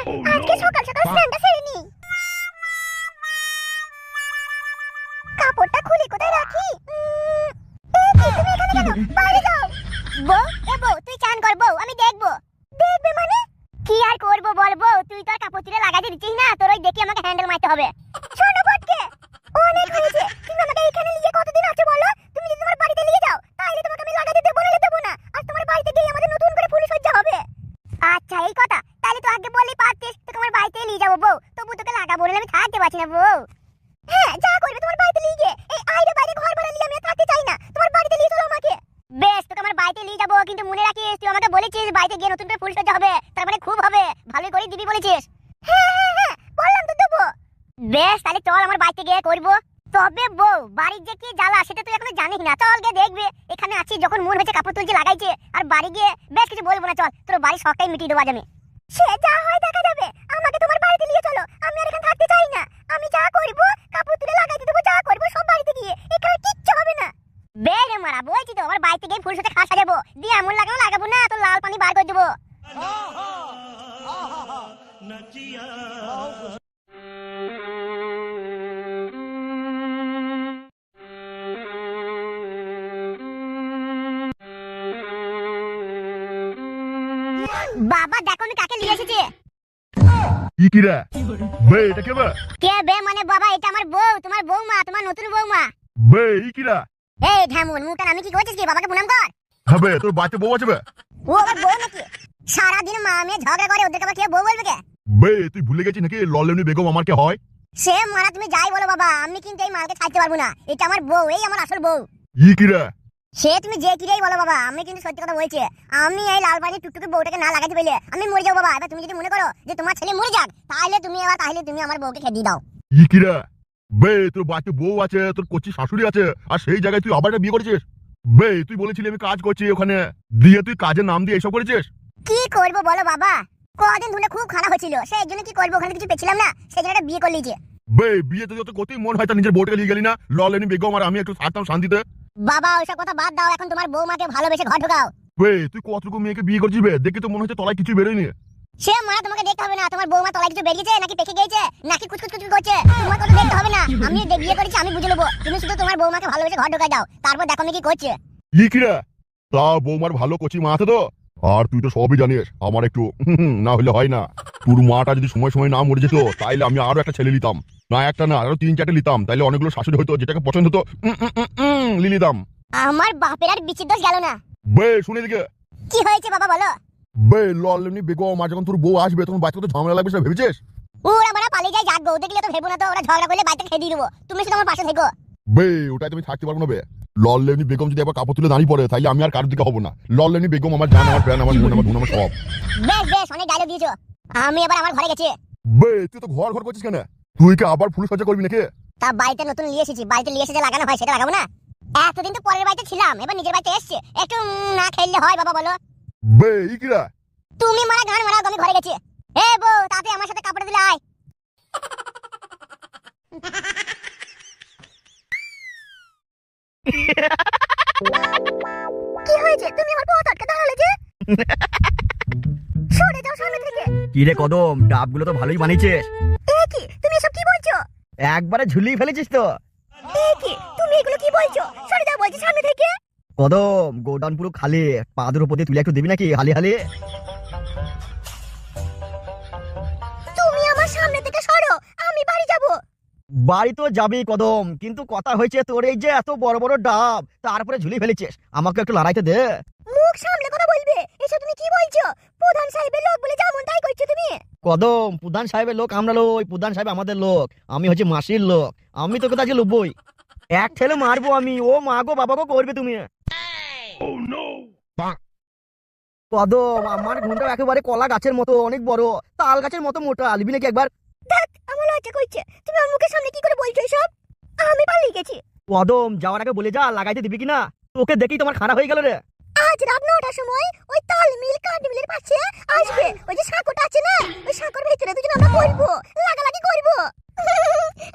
আজকে সকাল সকাল স্নানটা সেরে নি। কাপড়টা খুলে কোথায় রাখি? এই কি তুমি এখানে কেন? বাইরে যাও। বউ, এ বউ তুই চান কর বউ, আমি দেখবো। দেখবে মানে? কি আর করবো বল বউ, তুই তো আর কাপড় তুলে লাগাতে দিচ্ছিস না, তোর ওই দেখি আমাকে হ্যান্ডেল মারতে হবে। শোনো ফটকে, অনেক হয়েছে। তুমি আমাকে এখানে নিয়ে কতদিন আছে বলো? তুমি যদি তোমার বাড়িতে নিয়ে যাও তাহলে তোমাকে আমি লাগাতে দেবো না, দেবো না। আর তোমার বাড়িতে গিয়ে আমাদের নতুন করে ফুল সজ্জা হবে। আচ্ছা এই কথা, তাহলে তো আগে বললেই পারতিস, তোকে আমার বাড়িতে নিয়ে যাবো বউ। তবু তোকে লাগাবো না, আমি থাকতে পারছি না বউ। হ্যাঁ যা করবে তোমার বাড়িতে নিয়ে গিয়ে। এই আইরে বাইরে ঘর ভাড়া নিয়ে আমি আর থাকতে চাই না, তোমার বাড়িতে নিয়ে চলো আমাকে। বেশ, তোকে আমার বাড়িতে নিয়ে যাবো, কিন্তু মনে রাখিস তুই আমাকে বলেছিস বাড়িতে গিয়ে নতুন করে ফুল সজ্জা হবে, তার মানে খুব হবে, ভালোই করে দিবি বলেছিস। হ্যাঁ হ্যাঁ হ্যাঁ বললাম তো দেবো। বেশ তাহলে চল আমার বাড়িতে গিয়ে করবো। তবে বউ, বাড়ির যে কি জ্বালা সেটা তুই এখনো জানিস না। চল গিয়ে দেখবে, এখানে আছি যখন মন হয়েছে কাপড় তুলছে লাগাইছে, আর বাড়ি গিয়ে বেশ কিছু বলবো না। চল তোর বাড়ির শখটাই মিটিয়ে দেবো আজ আমি। সে যা হয় দেখা যাবে, আমাকে তোমার বাড়িতে নিয়ে চলো, আমি আর এখানে থাকতে চাই না। আমি যা করবো কাপড় তুলে লাগাইতে দেবো, যা করবো সব বাড়িতে গিয়ে, এখানে কিচ্ছু হবে না। বেরে মারা, বলছি তো আমার বাড়িতে গিয়ে ফুল সাথে খাস সাজাবো, দিয়ে এমন লাগানো লাগাবো না তো লাল পানি বার করে দেবো। বাবা দেখো আমি কাকে নিয়ে এসেছি। কি রে বে, এটা কে বে? কে বে মানে বাবা, এটা আমার বউ, তোমার বৌমা, তোমার নতুন বৌমা। বে কি রে? এই ঢামুন মুখটা আমি কি করছিস কি? বাবাকে প্রণাম কর। হ্যাঁ বে, তোর বাড়িতে বউ আছে বে? ও আবার বউ নাকি? সারাদিন মা মেয়ে ঝগড়া করে, ওদেরকে আবার কে বউ বলবে কে? বে তুই ভুলে গেছিস নাকি লল্লেনি বেগম আমার কে হয়? সে মারা তুমি যাই বলো বাবা, আমি কিন্তু এই মালকে ছাড়তে পারবো না। এটা আমার বউ, এই আমার আসল বউ। কি রে? সে তুমি যে কিরেই বলো বাবা, আমি কিন্তু সত্যি কথা বলছি। আমি এই লাল বাড়ির টুকটুকে বউটাকে না লাগাতে পারলে আমি মরে যাবো বাবা। এবার তুমি যদি মনে করো যে তোমার ছেলে মরে যাক, তাহলে তুমি আমার বউকে খেয়ে দিয়ে দাও। কি রে বে, তোর বাড়িতে বউ আছে, তোর কচি শাশুড়ি আছে, আর সেই জায়গায় তুই আবার একটা বিয়ে করেছিস? বে তুই বলেছিলি আমি কাজ করছি ওখানে, দিয়ে তুই কাজের নাম দিয়ে এসব করেছিস? কি করবো বলো বাবা, কদিন ধরে খুব খারাপ হচ্ছিল, সেই জন্য কি করবো, ওখানে কিছু পেছিলাম না, সেই জন্য একটা বিয়ে করে লিয়েছে। বে বিয়েতে যত কতই মন হয় তার নিজের বউটাকে নিয়ে গেলি না, লল্লেনি বেগম আর আমি একটু থাকতাম শান্তিতে। বাবা ওইসব কথা বাদ দাও, এখন তোমার বৌমাকে ভালোবেসে ঘর ঢোকাও। বে তুই কতটুকু মেয়েকে বিয়ে করছিস বে? দেখে তো মনে হচ্ছে তলায় কিছু বেরোয়নি। সে মারা তোমাকে দেখতে হবে না, তোমার বৌমা তলায় কিছু বেরিয়েছে নাকি পেকে গেছে নাকি কুচকুচ কুচকুচ করছে, তোমার কথা দেখতে হবে না। আমি বিয়ে করেছি, আমি বুঝে নেবো। তুমি শুধু তোমার বৌমাকে ভালোবেসে ঘর ঢোকায় দাও, তারপর দেখো আমি কি করছে। কি রে? তা বৌমার ভালো কচি মা আছে তো? আর তুই তো সবই জানিস, আমার একটু না হলে হয় না। তোর মাটা যদি সময় সময় না মরে যেত তাইলে আমি আরো একটা ছেলে নিতাম, না একটা না আরো 3-4টে নিতাম, তাইলে অনেকগুলো শাশুড়ি হতো, যেটাকে পছন্দ হতো লিলিতাম। আমার বাপের আর বিচির দোষ গেল না। বে শুনে দিকে, কি হয়েছে বাবা বলো। বে লল্লেনি বেগম আর যখন তোর বউ আসবে তখন বাচ্চা তো ঝামেলা লাগবে সেটা ভেবেছিস? ওরা মারা পালিয়ে যায়, যাক বউ দেখলে তো ভেবো না তো, ওরা ঝগড়া করলে বাড়িতে খেয়ে দিয়ে দেবো, তুমি শুধু আমার পাশে থেকো। বে ওটাই তুমি থাকতে পারবো না বে। লল্লেনি বেগম যদি একবার কাপড় তুলে দাঁড়িয়ে পড়ে তাইলে আমি আর কারোর দিকে হবো না। লল্লেনি বেগম আমার জান, আমার প্রাণ, আমার মন, আমার ধন, আমার সব। বেশ বেশ অনেক ডায়লগ দিয়েছো, আমি এবার আমার ঘরে গেছি। বে তুই তো ঘর ঘর করছিস কেন? তুই কি আবার ফুল সজ্জা করবি নাকি? তা বাড়িতে নতুন নিয়ে এসেছি, বাড়িতে নিয়ে এসে যে লাগানো হয় সেটা লাগাবো না? এতদিন তো পরের বাড়িতে ছিলাম, এবার নিজের বাড়িতে এসছে, একটু না খেললে হয় বাবা বলো। বে কি রে? তুমি মারা গান মারাও, আমি ঘরে গেছি। এ বউ তাতে আমার সাথে কাপড় দিলে আয়। কি হয়েছে, তুমি আমার পথ আটকে দাঁড়ালে যে? সরে যাও সামনে থেকে। কি রে কদম, ডাবগুলো তো ভালোই বানিয়েছিস। এ কি তুমি এসব কি বলছো? একবারে ঝুলিয়ে ফেলেছিস তো। এ কি তুমি এগুলো কি বলছো? সরে যাও বলছি সামনে থেকে। কদম গোডাউন পুরো খালি, পাদের উপর দিয়ে তুলে একটু দিবি নাকি হালি হালি? তুমি আমার সামনে থেকে সরো, আমি বাড়ি যাব। বাড়ি তো যাবি কদম, কিন্তু কথা হয়েছে তোর এই যে এত বড় বড় ডাব তারপরে ঝুলিয়ে ফেলেছিস, আমাকে একটু লড়াইতে দে। মুখ সামলে কথা বলবে, এসব তুমি কি বলছো? প্রধান সাহেবের লোক বলে যেমন তাই করছো তুমি। কদম প্রধান সাহেবের লোক আমরা লই, প্রধান সাহেব আমাদের লোক, আমি হচ্ছে মাসির লোক, আমি তোকে আজকে লুবই। এক ঠেলে মারবো আমি, ও মা গো বাবা গো করবে তুমি। কদম আমার ঘুমটা একেবারে কলা গাছের মতো অনেক বড়, তাল গাছের মতো মোটা, আলবি নাকি একবার? দেখ আমার লজ্জা করছে, তুমি আমার মুখের সামনে কি করে বলছো এসব? আমি পালিয়ে গেছি। কদম যাওয়ার আগে বলে যা লাগাইতে দিবি কিনা, তোকে দেখেই তোমার খারাপ হয়ে গেল রে। আজ রাত 9টার সময় ওই তাল মিল কাঠ মিলের পাশে আসবে, ওই যে সাঁকোটা আছে না, ওই সাঁকোর ভিতরে দুজন আমরা করবো, লাগালাগি করবো।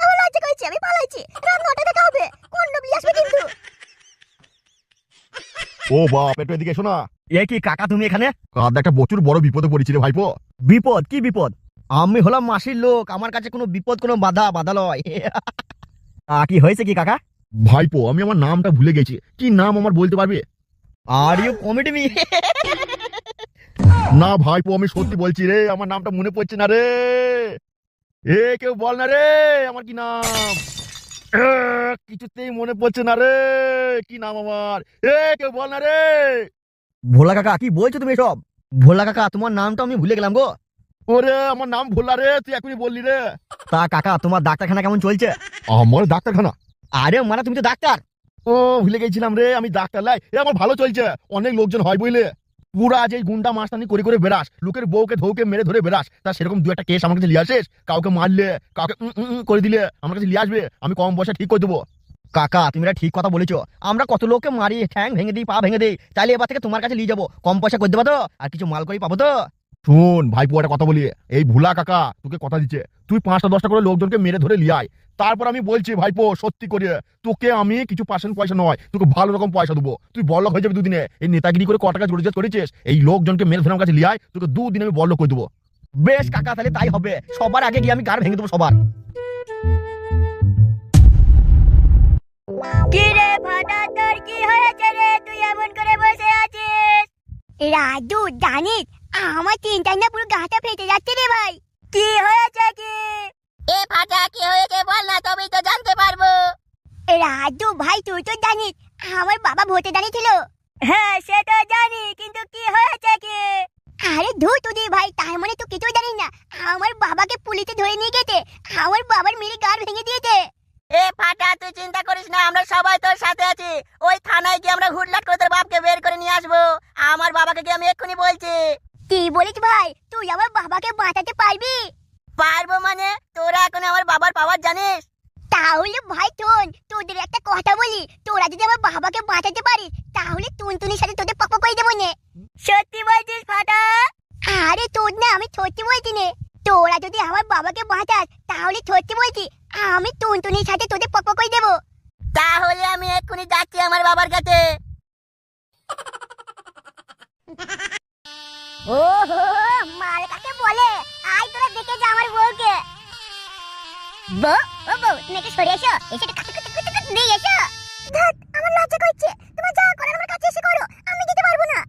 আমার লজ্জা করছে, আমি পালাইছি। রাত 9টায় দেখা হবে, কোন নবলি আসবে কিন্তু। ও বাপ একটু এদিকে এসো না। এ কি কাকা তুমি এখানে? কাদ একটা প্রচুর বড় বিপদে পড়েছি রে ভাইপো। বিপদ? কি বিপদ? আমি হলাম মাসির লোক, আমার কাছে কোনো বিপদ কোনো বাধা লয়। কি হয়েছে কি কাকা? ভাইপো আমি আমার নামটা ভুলে গেছি, কি নাম আমার বলতে পারবে? Are you comedy me? না ভাইপো আমি সত্যি বলছি রে, আমার নামটা মনে পড়ছে না রে। কেউ বল না রে আমার কি নাম। কিছুতেই মনে পড়ছে না রে, কি নাম আমার। কেউ বল না রে। ভোলা কাকা কি বলছো তুমি এসব? ভোলা কাকা তোমার নামটা আমি ভুলে গেলাম গো। ওরে আমার নাম ভোলা রে, তুই এখনই বললি রে। তা কাকা তোমার ডাক্তারখানা কেমন চলছে? আমার ডাক্তারখানা? আরে মানে তুমি তো ডাক্তার। ও ভুলে গেছিলাম রে, আমি ডাক্তার লাই। আমার ভালো চলছে, অনেক লোকজন হয় বুঝলে। পুরা যে গুন্ডা মাস্তানি করে করে বেড়াস, লোকের বউকে ধৌকে মেরে ধরে বেড়াস, তা সেরকম দু একটা কেস আমার কাছে নিয়ে আসিস। কাউকে মারলে কাউকে করে দিলে আমার কাছে নিয়ে আসবে, আমি কম পয়সা ঠিক করে দেবো। কাকা তুমি এটা ঠিক কথা বলেছো, আমরা কত লোককে মারি, ঠ্যাং ভেঙে দিই, পা ভেঙে দিই, তাহলে এবার থেকে তোমার কাছে নিয়ে যাবো, কম পয়সা করে দেবো তো, আর কিছু মাল করেই পাবো তো। শোন ভাইপো একটা কথা বলি, এই ভুলা কাকা তোকে কথা দিচ্ছে, তুই 5টা-10টা করে লোকজনকে মেরে ধরে লিয়ে আয়। তারপর আমি বলছি ভাইপো সত্যি করে তোকে আমি কিছু পার্সেন্ট পয়সা নয়, তোকে ভালো রকম পয়সা দেবো, তুই বড়লোক হয়ে যাবি দুদিনে। এই নেতাগিরি করে কত টাকা জড়িয়ে করেছিস, এই লোকজনকে মেরে ধরে আমার কাছে লিয়ে আয়, তোকে 2 দিনে আমি বড়লোক করে দেবো। বেশ কাকা তাহলে তাই হবে, সবার আগে গিয়ে আমি গাড় ভেঙে দেবো সবার। কি রে ফাটা, তোর কি হয়েছে রে? তুই এমন করে বসে আছিস? রাজু জানিস আমার চিন্তায় না পুরো গাটা ফেটে যাচ্ছে রে ভাই। কি হয়েছে কি? এ ফাটা কি হয়েছে বল না, তবেই তো জানতে পারবো। রাজু ভাই তুই তো জানিস আমার বাবা ভোটে দাঁড়িয়েছিল। হ্যাঁ সে তো জানি, কিন্তু কি হয়েছে কি? আরে ধুর তুই ভাই, তার মানে তুই কিছু জানিস না। আমার বাবাকে পুলিশে ধরে নিয়ে গেছে, আমার বাবার মেরে গাড় ভেঙে দিয়েছে। এ ফাটা তুই চিন্তা করিস না, আমরা সবাই তোর সাথে আছি। ওই থানায় গিয়ে আমরা হুটলাট করে তোর বাপকে বের করে নিয়ে আসবো। আমার বাবাকে গিয়ে আমি এক্ষুনি বলছি। কি বলিস ভাই, তুই আমার বাবাকে বাঁচাতে পারবি? পারবো মানে, তোরা এখন আমার বাবার পাওয়ার জানিস? তাহলে ভাই শোন, তোদের একটা কথা বলি, তোরা যদি আমার বাবাকে বাঁচাতে পারিস তাহলে টুনটুনির সাথে তোদের পাপা করে দেবো নে। সত্যি বলছিস ফাটা? আরে তোর না, আমি সত্যি বলছি নে। তোরা যদি আমার বাবাকে বাঁচাস তাহলে সত্যি বলছি আমি টুনটুনির সাথে তোদের পাপা করে দেবো। তাহলে আমি এক্ষুনি যাচ্ছি আমার বাবার কাছে। ওহো মাল কাকে বলে, আয় তোরা দেখে যা আমার বউকে। বউ, ও বউ তুমি একটু সরে এসো, এসে একটু কাটু কাটু কাটু কাটু দিয়ে এসো। ধ্যাৎ আমার লজ্জা করছে, তোমার যা করার আমার কাছে এসে করো, আমি দিতে পারবো না।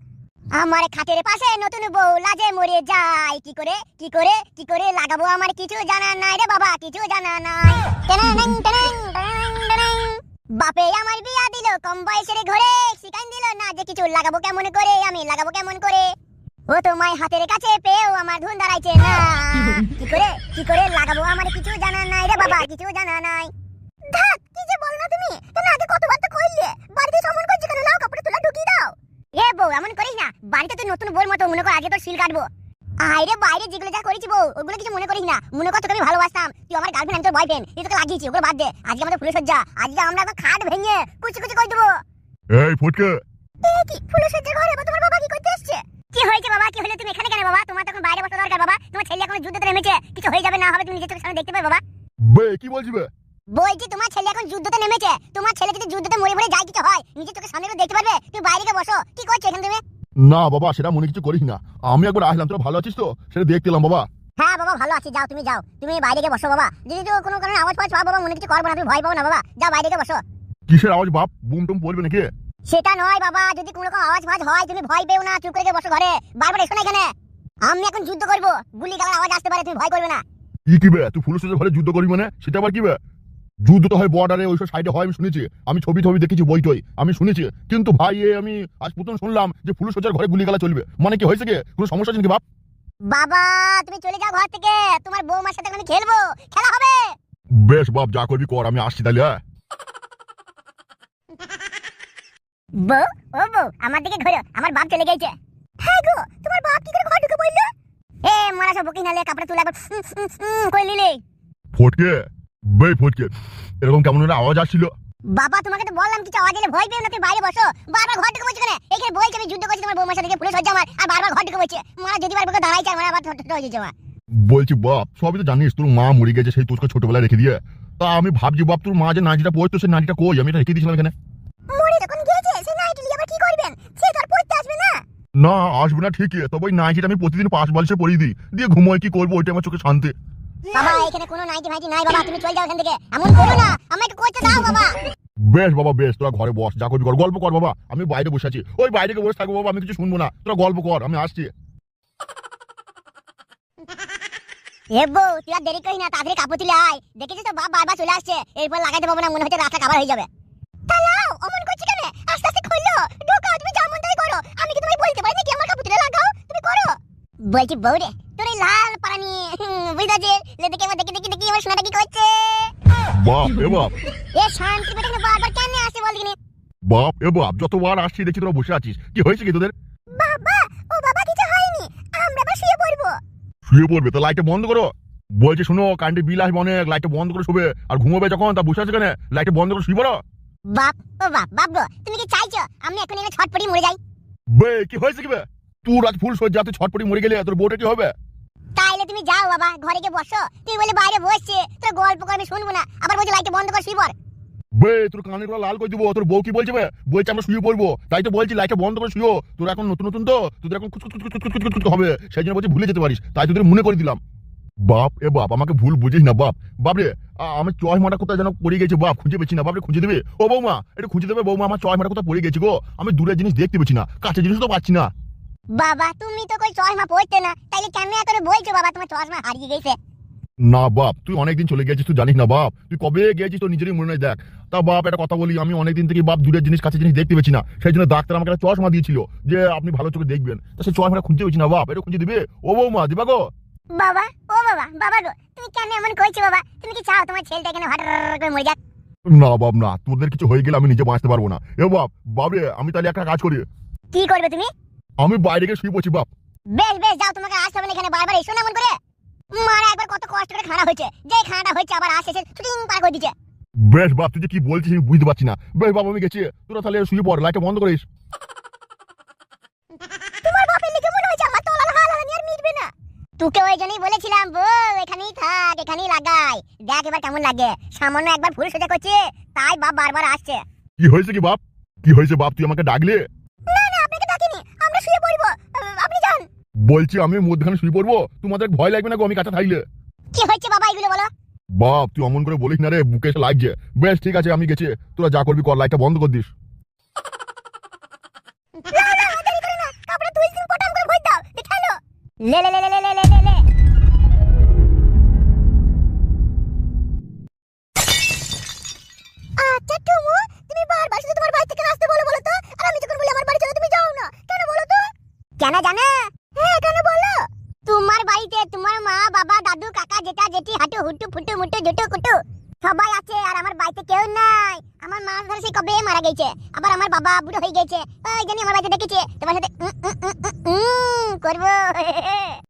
আমার খাটের পাশে নতুন বউ লাজে মরে যায়, কি করে কি করে কি করে লাগাবো আমার কিছু জানা নাই রে বাবা, কিছু জানা নাই। টানাং টানাং টানাং টানাং। বাপে আমার বিয়া দিল কম বয়সের ঘরে, শিখাই দিল না যে কিছু লাগাবো কেমন করে, আমি লাগাবো কেমন করে। ও তোমায় হাতের কাছে পেয়েও আমার ধুন দাঁড়াইছে না, কি করে লাগাবো আমার কিছু জানা নাই রে বাবা, কিছু জানা নাই। ধ্যাৎ কি যে বল না তুমি, কেন আগে কতবার তো কইলে, বাড়িতে সমন করছি কেন, নাও কাপড়ে তুলা ঢুকিয়ে দাও। এ বউ এমন করিস না, বাড়িতে তুই নতুন বউর মতো মনে কর আজকে তোর সিল কাটবো। আরে বাইরে যেগুলো যা করেছি বউ ওগুলো কিছু মনে করিস না, মনে কর তোকে আমি ভালোবাসতাম, তুই আমার গার্লফ্রেন্ড আমি তোর বয়ফ্রেন্ড, এই তোকে লাগিয়েছি, ওগুলো বাদ দে। আজকে আমাদের ফুলসজ্জা, আজকে আমরা একদম খাট ভেঙে কুচি কুচি করে দেবো। এই ফুটকে, কি ফুলসজ্জার ঘরে বা তোমার বাবা কি করতে এসেছে? কি হয়েছে বাবা, কি হলো তুমি এখানে কেন বাবা? তোমার তখন বাইরে বসা দরকার বাবা, তোমার ছেলে এখন যুদ্ধতে নেমেছে, কিছু হয়ে যাবে না হবে তুমি নিজের চোখের সামনে দেখতে পাবে বাবা। বে কি বলছি বে? বলছি তোমার ছেলে এখন যুদ্ধতে নেমেছে, তোমার ছেলে যদি যুদ্ধতে মরে মরে যায় কিছু হয় নিজের চোখের সামনে দেখতে পারবে, তুমি বাইরে গিয়ে বসো। কি করছো এখানে তুমি? না বাবা সেটা মনে কিছু করিস না, আমি একবার আসলাম, তোরা ভালো আছিস তো সেটা দেখতে এলাম বাবা। হ্যাঁ বাবা ভালো আছি, যাও তুমি যাও, তুমি বাইরে গিয়ে বসো বাবা। যদি তো কোনো কারণে আওয়াজ পাওয়া বাবা মনে কিছু করবো না, তুমি ভয় পাবো না বাবা, যাও বাইরে গিয়ে বসো। কিসের আওয়াজ বাপ, বুম টুম পড়বে নাকি? সেটা নয় বাবা, যদি কোনো রকম আওয়াজ হয় তুমি ভয় পেও না, চুপ করে গিয়ে বসো ঘরে, বারবার এসো না এখানে। আমি এখন যুদ্ধ করবো, গুলি গালার আওয়াজ আসতে পারে, তুমি ভয় করবে না। কি বে তুই ফুলসজ্জার ঘরে যুদ্ধ করবি মানে, সেটা আবার কি বে? যুদ্ধ তো হয় বর্ডারে ওইসব সাইডে হয়, আমি শুনেছি, আমি ছবি দেখেছি, বই টই আমি শুনেছি, কিন্তু ভাই আমি আজ প্রথম শুনলাম যে ফুলসজ্জার ঘরে গুলি গালা চলবে, মানে কি হয়েছে কি, কোনো সমস্যা আছে নাকি বাপ? বাবা তুমি চলে যাও ঘর থেকে, তোমার বৌমার সাথে আমি খেলবো, খেলা হবে। বেশ বাপ যা করবি কর, আমি আসছি তাহলে। বউ, ও বউ আমার দিকে ঘোরো, আমার বাপ চলে গেছে। হ্যাঁ গো, তোমার বাপ কি করে ঘর ঢুকে পড়লো? এ মারা সব বকি নালে কাপড় তুলে একবার কই লিলে। ফটকে, বে ফটকে, এরকম কেমন একটা আওয়াজ আসছিল। বাবা তোমাকে তো বললাম কিছু আওয়াজ এলে ভয় পেও না, তুমি বাইরে বসো। বারবার ঘর ঢুকে বলছো কেন? এখানে বলছি আমি যুদ্ধ করছি তোমার বৌমার সাথে, পুলিশ হচ্ছে আমার, আর বারবার ঘর ঢুকে বলছে। মারা যদি বার বকে দাঁড়াইছে আমার আবার ঠট হয়ে যাচ্ছে আমার। বলছি বাপ সবই তো জানিস, তোর মা মরে গেছে, সেই তোকে ছোটবেলায় রেখে দিয়ে, তা আমি ভাবছি বাপ তোর মা যে নাইটিটা পরতো সেই নাইটিটা কই, আমি এটা রেখে দিয়েছিলাম এখানে। মরে যখন গেছে সেই নাইটি লিয়ে আবার কি করবেন, সে তো আর পড়তে আসবে না। না আসবে না ঠিকই, তবে ওই নাইটিটা আমি প্রতিদিন 5 বালিশে পরিয়ে দিই, দিয়ে ঘুমোয় কি করবো, ওইটা আমার চোখে শান্তি। বাবা এখানে কোনো নাইটি ফাইটি নাই বাবা, তুমি চলে যাও এখান থেকে, এমন করো না, আমাকে করতে দাও বাবা। বেশ বাবা বেশ, তোরা ঘরে বস, যা করবি কর, গল্প কর বাবা, আমি বাইরে বসে আছি, ওই বাইরে বসে থাকবো বাবা, আমি কিছু শুনবো না, তোরা গল্প কর, আমি আসছি। এ বউ তুই আর দেরি করিস না, তাড়াতাড়ি কাপড় তুলে আয়, দেখেছিস তো বাপ বারবার চলে আসছে, এরপর লাগাইতে পারবো না, মনে হচ্ছে রাস্তা কাবার হয়ে যাবে। তালাও অমন করছি কেন, আস্তে আস্তে খুললো, ঢোকাও, তুমি যেমন তাই করো, আমি কি তোমায় বলতে পারি নাকি আমার কাপড় তুলে লাগাও, তুমি করো। বলছি বউ রে, তোর এই লাল পারানি বুঝাছে, দেখে আমার দেখি দেখি দেখি আমার সোনাটা কি করছে। বাপ এ বাপ, এ শান্তি বেটাকে বারবার কেন আসে বল দিনি। বাপ এ বাপ, যতবার আসছি দেখছি তোরা বসে আছিস, কি হয়েছে কি তোদের? বাবা ও বাবা কিছু হয়নি, আমরা আবার শুয়ে পড়বো। শুয়ে পড়বে তো লাইটটা বন্ধ করো। বলছি শুনো, কারেন্টের বিল আসবে অনেক, লাইটটা বন্ধ করে শুবে, আর ঘুমোবে যখন তা বসে আছে কেন, লাইটটা বন্ধ করে শুয়ে পড়ো। বাপ ও বাপ বাপ গো, তুমি কি চাইছো আমি এখন এনে ছটপটি মরে যাই? বে কি হয়েছে কি বে, তোর আজ ফুল সজ্জা, তুই ছটপটি মরে গেলে তোর বউটা কি হবে? তাইলে তুমি যাও বাবা, ঘরে গিয়ে বসো, তুমি বলে বাইরে বসছে, তোর গল্প করে আমি শুনবো না, আবার বলছে লাইটটা বন্ধ করে শুয়ে পড়। বে তোর কানের গুলো লাল করে দিবো, তোর বউ কি বলছে বে, বলছে আমরা শুয়ে পড়বো, তাই তো বলছি লাইটটা বন্ধ করে শুয়ো, তোর এখন নতুন নতুন তো, তোদের এখন কুচকুচ হবে, সেই জন্য বলছি ভুলে যেতে পারিস, তাই তোদের মনে করে দিলাম। বাপ এ বাপ, আমাকে ভুল বুঝিস না বাপ, বাপরে আমি চশমাটা কোথায় যেন পড়ে গেছে বাপ, খুঁজে পেছি না, বাপরে খুঁজে দেবে, ও বৌমা একটু খুঁজে দেবে বৌমা, আমার চশমাটা কোথায় পড়ে গেছে গো, আমি দূরের জিনিস দেখতে পেছি না, কাছের জিনিস তো পাচ্ছি না। বাবা তুমি তো কই চশমা পড়তে না, তাইলে কেন করে বলছো বাবা তোমার চশমা হারিয়ে গেছে? না বাপ, তুই অনেকদিন চলে গেছিস, তুই জানিস না বাপ, তুই কবে গেছিস তোর নিজেরই মনে নেই দেখ। তা বাপ একটা কথা বলি, আমি অনেকদিন থেকে বাপ দূরের জিনিস কাছের জিনিস দেখতে পেছি না, সেই জন্য ডাক্তার আমাকে একটা চশমা দিয়েছিল যে আপনি ভালো চোখে দেখবেন, তা সেই চশমাটা খুঁজে পেছি না বাপ, এটা খুঁজে দিবে ও বৌমা, দিবা গো? বাবা ও বাবা বাবা গো, তুমি কেন এমন করছো বাবা, তুমি কি চাও তোমার ছেলেটা এখানে হঠাৎ করে মরে যাক? না বাপ না, তোদের কিছু হয়ে গেলে আমি নিজে বাঁচতে পারবো না। এ বাপ বাবরে, আমি তাহলে একটা কাজ করি, কি করবে তুমি? আমি বাইরে গিয়ে শুয়ে পড়ছি বাপ। বেশ বেশ যাও, তোমাকে আসতে হবে না এখানে, বারবার এসো না এমন করে, মারা একবার কত কষ্ট করে খানা হয়েছে, যে খানাটা হয়েছে আবার আসে শুটিং পার করে দিচ্ছে। বেশ বাপ, তুই যে কি বলছিস আমি বুঝতে পারছি না, বেশ বাপ আমি গেছি, তোরা তাহলে শুয়ে পড়, লাইটটা বন্ধ করিস। তোমার বাপের লিখে মনে হচ্ছে আমার তলার হাল হারানি আর মিটবে না। তোকে ওই জন্যই বলেছিলাম বউ এখানেই থাক, এখানেই লাগাই, দেখ এবার কেমন লাগে, সামান্য একবার ফুল সোজা করছে, তাই বাপ বারবার আসছে। কি হয়েছে কি বাপ, কি হয়েছে বাপ, তুই আমাকে ডাকলে? না না আপনাকে ডাকিনি, আমরা শুয়ে পড়বো, আপনি যান। বলছি আমি মধ্যখানে শুয়ে পড়বো, তোমাদের ভয় লাগবে না গো আমি কাছে থাকলে? কি হচ্ছে বাবা এগুলো বলো? বাপ তুই অমন করে বলিস না রে, বুকে এসে লাগছে। বেশ ঠিক আছে আমি গেছি, তোরা যা করবি কর, লাইটটা বন্ধ করে দিস। না না দেরি করে না, কাপড় তুই দিন পটাম করে ভই দাও, দেখালো লে লে লে লে লে লে লে। আচ্ছা টুমু, তুমি বারবার শুধু তোমার বাড়ি থেকে আসতে বলো তো, আর আমি যখন বলি আমার বাড়ি চলো তুমি যাও না কেন বলো তো? কেন জানো? হ্যাঁ কেন বলো? তোমার বাড়িতে তোমার মা বাবা দাদু কাকা জেঠা জেঠি হাঁটু হুটু ফুটু মুটু জুটু কুটু সবাই আছে, আর আমার বাড়িতে কেউ নাই। আমার মা ধরে সেই কবে মারা গেছে, আবার আমার বাবা বুড়ো হয়ে গেছে, ওই জন্য আমার বাড়িতে ডেকেছে তোমার সাথে করবো।